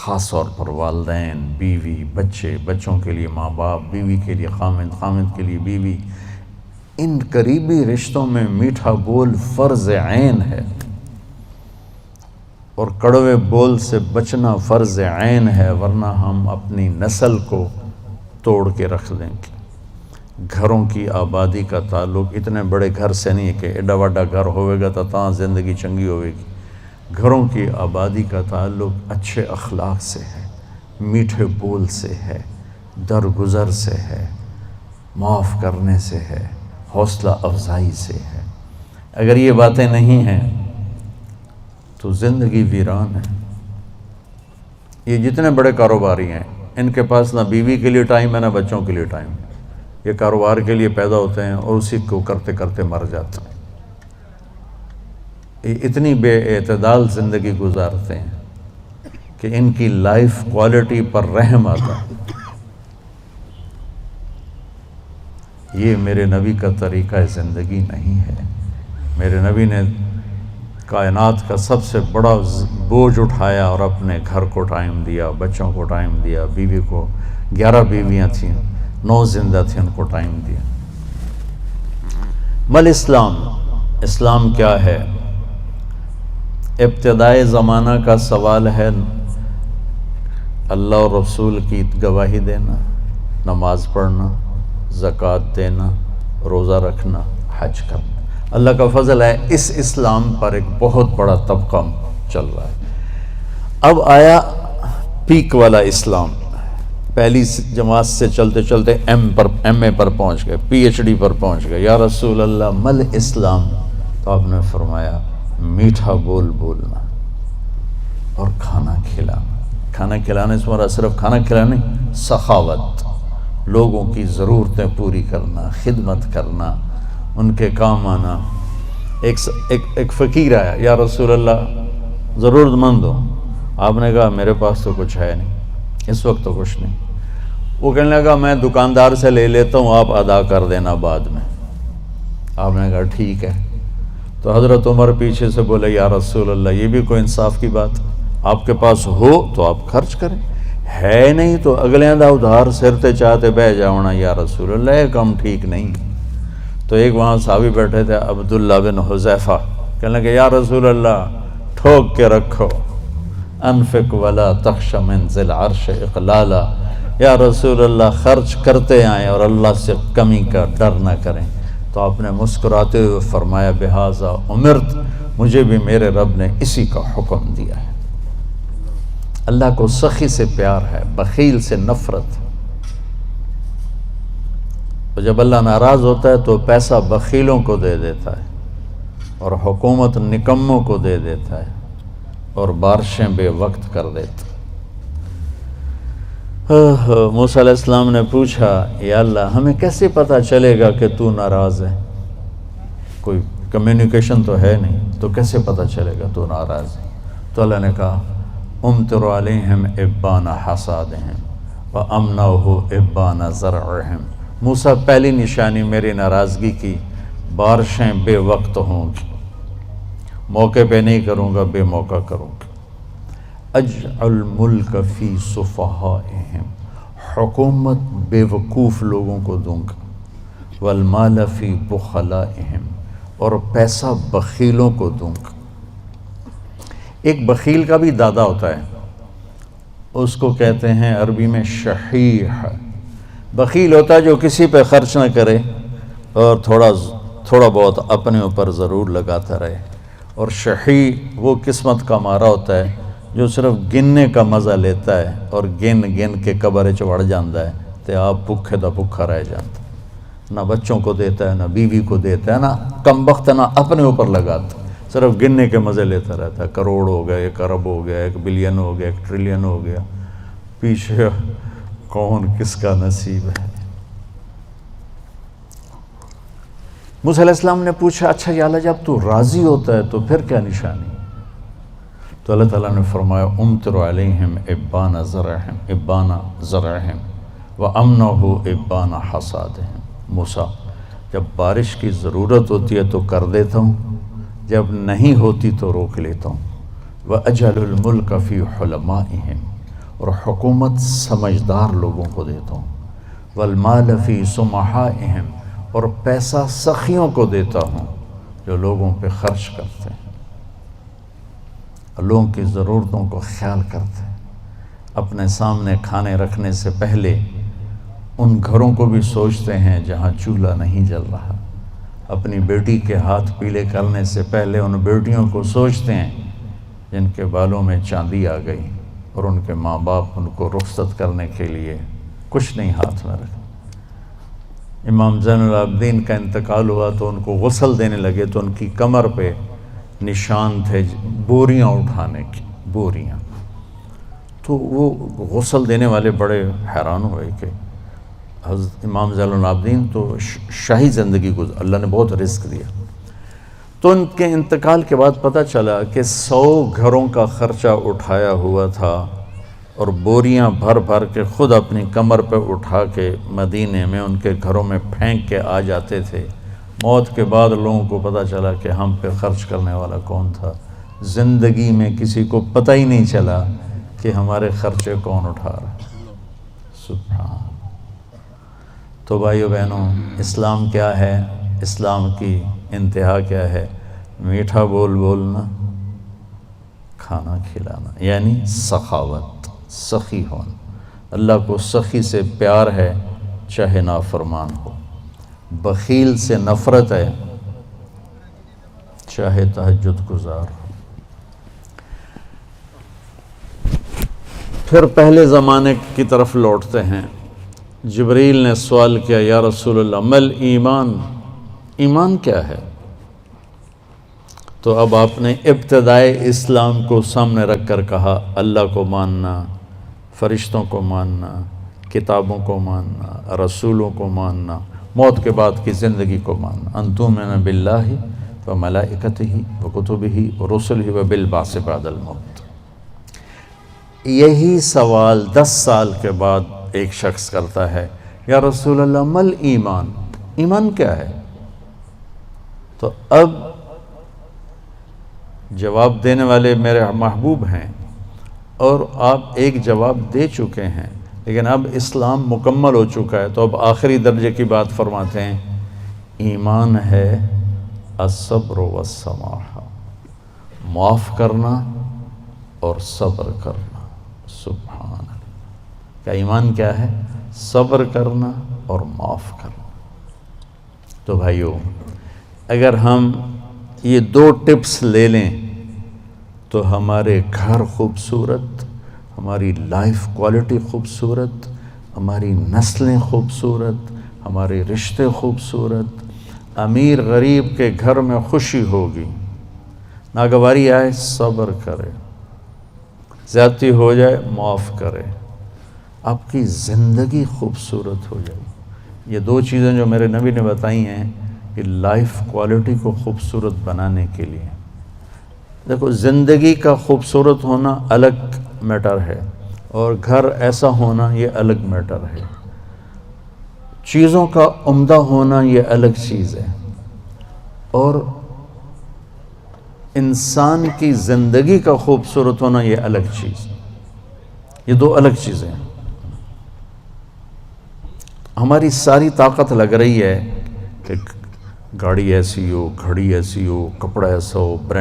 خاص طور پر والدین، بیوی، بچے، بچوں کے لیے ماں باپ، بیوی کے لیے خامند، خامند کے لیے بیوی، ان قریبی رشتوں میں میٹھا بول فرض عین ہے، اور کڑوے بول سے بچنا فرض عین ہے، ورنہ ہم اپنی نسل کو توڑ کے رکھ دیں گے۔ گھروں کی آبادی کا تعلق اتنے بڑے گھر سے نہیں ہے کہ ایڈا وڈا گھر ہوئے گا تو تاں زندگی چنگی ہوئے گی۔ گھروں کی آبادی کا تعلق اچھے اخلاق سے ہے، میٹھے بول سے ہے، درگزر سے ہے، معاف کرنے سے ہے، حوصلہ افزائی سے ہے۔ اگر یہ باتیں نہیں ہیں تو زندگی ویران ہے۔ یہ جتنے بڑے کاروباری ہیں ان کے پاس نہ بیوی کے لیے ٹائم ہے نہ بچوں کے لیے ٹائم ہے۔ یہ کاروبار کے لیے پیدا ہوتے ہیں اور اسی کو کرتے کرتے مر جاتے ہیں۔ یہ اتنی بے اعتدال زندگی گزارتے ہیں کہ ان کی لائف کوالٹی پر رحم آتا ہے۔ یہ میرے نبی کا طریقہ زندگی نہیں ہے۔ میرے نبی نے کائنات کا سب سے بڑا بوجھ اٹھایا اور اپنے گھر کو ٹائم دیا، بچوں کو ٹائم دیا، بیوی کو 11 بیویاں تھیں، 9 زندہ تھیں، ان کو ٹائم دیا۔ مل اسلام، اسلام کیا ہے؟ ابتدائے زمانہ کا سوال ہے اللہ اور رسول کی گواہی دینا، نماز پڑھنا، زکوٰۃ دینا، روزہ رکھنا، حج کرنا۔ اللہ کا فضل ہے اس اسلام پر ایک بہت بڑا طبقہ چل رہا ہے۔ اب آیا پیک والا اسلام، پہلی جماعت سے چلتے چلتے ایم اے پر پہنچ گئے، پی ایچ ڈی پر پہنچ گئے۔ یا رسول اللہ مل اسلام؟ تو آپ نے فرمایا میٹھا بول بولنا اور کھانا کھلانا۔ کھانا کھلانے سے مراد صرف کھانا کھلانا نہیں، سخاوت، لوگوں کی ضرورتیں پوری کرنا، خدمت کرنا، ان کے کام آنا۔ ایک فقیر آیا، یا رسول اللہ ضرورت مند ہو۔ آپ نے کہا میرے پاس تو کچھ ہے نہیں، اس وقت تو کچھ نہیں۔ وہ کہنے لگا میں دکاندار سے لے لیتا ہوں، آپ ادا کر دینا بعد میں۔ آپ نے کہا ٹھیک ہے۔ تو حضرت عمر پیچھے سے بولے یا رسول اللہ یہ بھی کوئی انصاف کی بات، آپ کے پاس ہو تو آپ خرچ کریں، ہے نہیں تو اگلے دا ادھار سرتے چاہتے بہ جاؤنا یا رسول اللہ، یہ کام ٹھیک نہیں۔ تو ایک وہاں صحابی بیٹھے تھے عبداللہ بن حذیفہ، کہنے لگے یا رسول اللہ ٹھوک کے رکھو، انفق ولا تخش من ذی العرش اقلالا، یا رسول اللہ خرچ کرتے آئیں اور اللہ سے کمی کا ڈر نہ کریں۔ تو آپ نے مسکراتے ہوئے فرمایا بہذا امرت، مجھے بھی میرے رب نے اسی کا حکم دیا ہے۔ اللہ کو سخی سے پیار ہے، بخیل سے نفرت۔ تو جب اللہ ناراض ہوتا ہے تو پیسہ بخیلوں کو دے دیتا ہے اور حکومت نکموں کو دے دیتا ہے اور بارشیں بے وقت کر دیتا ہے۔ موسیٰ علیہ السلام نے پوچھا یا اللہ ہمیں کیسے پتہ چلے گا کہ تو ناراض ہے؟ کوئی کمیونیکیشن تو ہے نہیں، تو کیسے پتہ چلے گا تو ناراض ہے؟ تو اللہ نے کہا امطر علیہم ابان حصادہم وامنعہ ابان زرعہم۔ موسیٰ پہلی نشانی میری ناراضگی کی، بارشیں بے وقت ہوں گی، موقع پہ نہیں کروں گا، بے موقع کروں گا۔ اجعل ملک فی صفحائہم، حکومت بے وقوف لوگوں کو دوں گا، والمال فی بخلائہم، اور پیسہ بخیلوں کو دوں گا۔ ایک بخیل کا بھی دادا ہوتا ہے، اس کو کہتے ہیں عربی میں شحیح۔ بخیل ہوتا ہے جو کسی پہ خرچ نہ کرے اور تھوڑا بہت اپنے اوپر ضرور لگاتا رہے، اور شحیح وہ قسمت کا مارا ہوتا ہے جو صرف گننے کا مزہ لیتا ہے اور گن گن کے قبر چڑھ جاتا ہے تو آپ بھوکے دا بھوکا رہ جاتا ہے، نہ بچوں کو دیتا ہے، نہ بیوی کو دیتا ہے، نہ کم بخت نہ اپنے اوپر لگاتا، صرف گننے کے مزے لیتا رہتا ہے۔ کروڑ ہو گیا، 1 ارب ہو گیا، 1 بلین ہو گیا، 1 ٹریلین ہو گیا، پیچھے کون کس کا نصیب ہے۔ موسیٰ علیہ السلام نے پوچھا اچھا یا اللہ جب تو راضی ہوتا ہے تو پھر کیا نشانی؟ تو اللہ تعالیٰ نے فرمایا امطر علیہم ابان زرعہم وامنعہ ابان حصادہم۔ موسیٰ جب بارش کی ضرورت ہوتی ہے تو کر دیتا ہوں، جب نہیں ہوتی تو روک لیتا ہوں۔ وَأَجَلُ الْمُلْكَ فِي حُلَمَائِهِمْ، اور حکومت سمجھدار لوگوں کو دیتا ہوں، والمال فی سمحائہم، اور پیسہ سخیوں کو دیتا ہوں جو لوگوں پہ خرچ کرتے ہیں، لوگوں کی ضرورتوں کو خیال کرتے ہیں، اپنے سامنے کھانے رکھنے سے پہلے ان گھروں کو بھی سوچتے ہیں جہاں چولہا نہیں جل رہا، اپنی بیٹی کے ہاتھ پیلے کرنے سے پہلے ان بیٹیوں کو سوچتے ہیں جن کے بالوں میں چاندی آ گئی اور ان کے ماں باپ ان کو رخصت کرنے کے لیے کچھ نہیں ہاتھ میں رکھا۔ امام زین العابدین کا انتقال ہوا تو ان کو غسل دینے لگے تو ان کی کمر پہ نشان تھے بوریاں اٹھانے کی، بوریاں۔ تو وہ غسل دینے والے بڑے حیران ہوئے کہ حضرت امام زین العابدین تو شاہی زندگی گزار، اللہ نے بہت رزق دیا۔ تو ان کے انتقال کے بعد پتہ چلا کہ 100 گھروں کا خرچہ اٹھایا ہوا تھا اور بوریاں بھر بھر کے خود اپنی کمر پہ اٹھا کے مدینے میں ان کے گھروں میں پھینک کے آ جاتے تھے۔ موت کے بعد لوگوں کو پتہ چلا کہ ہم پہ خرچ کرنے والا کون تھا، زندگی میں کسی کو پتہ ہی نہیں چلا کہ ہمارے خرچے کون اٹھا رہا ہے۔ سبحان۔ تو بھائیو بہنوں، اسلام کیا ہے؟ اسلام کی انتہا کیا ہے؟ میٹھا بول بولنا، کھانا کھلانا، یعنی سخاوت، سخی ہونا۔ اللہ کو سخی سے پیار ہے چاہے نافرمان ہو، بخیل سے نفرت ہے چاہے تہجد گزار ہو۔ پھر پہلے زمانے کی طرف لوٹتے ہیں۔ جبریل نے سوال کیا، یا رسول اللہ مل ایمان، ایمان کیا ہے؟ تو اب آپ نے ابتدائے اسلام کو سامنے رکھ کر کہا، اللہ کو ماننا، فرشتوں کو ماننا، کتابوں کو ماننا، رسولوں کو ماننا، موت کے بعد کی زندگی کو ماننا، ان تؤمن باللہ وملائکتہ وکتبہ ورسلہ وبالبعث بعد الموت۔ یہی سوال 10 سال کے بعد ایک شخص کرتا ہے، یا رسول اللہ مل ایمان، ایمان کیا ہے؟ تو اب جواب دینے والے میرے محبوب ہیں اور آپ ایک جواب دے چکے ہیں، لیکن اب اسلام مکمل ہو چکا ہے، تو اب آخری درجے کی بات فرماتے ہیں، ایمان ہے الصبر والسماحہ، معاف کرنا اور صبر کرنا۔ سبحان اللہ۔ کیا ایمان کیا ہے؟ صبر کرنا اور معاف کرنا۔ تو بھائیو، اگر ہم یہ 2 ٹپس لے لیں تو ہمارے گھر خوبصورت، ہماری لائف کوالٹی خوبصورت، ہماری نسلیں خوبصورت، ہمارے رشتے خوبصورت، امیر غریب کے گھر میں خوشی ہوگی، ناگواری آئے صبر کرے، زیادتی ہو جائے معاف کرے، آپ کی زندگی خوبصورت ہو جائے۔ یہ 2 چیزیں جو میرے نبی نے بتائی ہیں کہ لائف کوالٹی کو خوبصورت بنانے کے لیے۔ دیکھو، زندگی کا خوبصورت ہونا الگ میٹر ہے اور گھر ایسا ہونا یہ الگ میٹر ہے، چیزوں کا عمدہ ہونا یہ الگ چیز ہے، اور انسان کی زندگی کا خوبصورت ہونا یہ الگ چیز ہے۔ یہ 2 الگ چیزیں ہیں۔ ہماری ساری طاقت لگ رہی ہے کہ گاڑی ایسی ہو، گھڑی ایسی ہو، کپڑا ایسا ہو،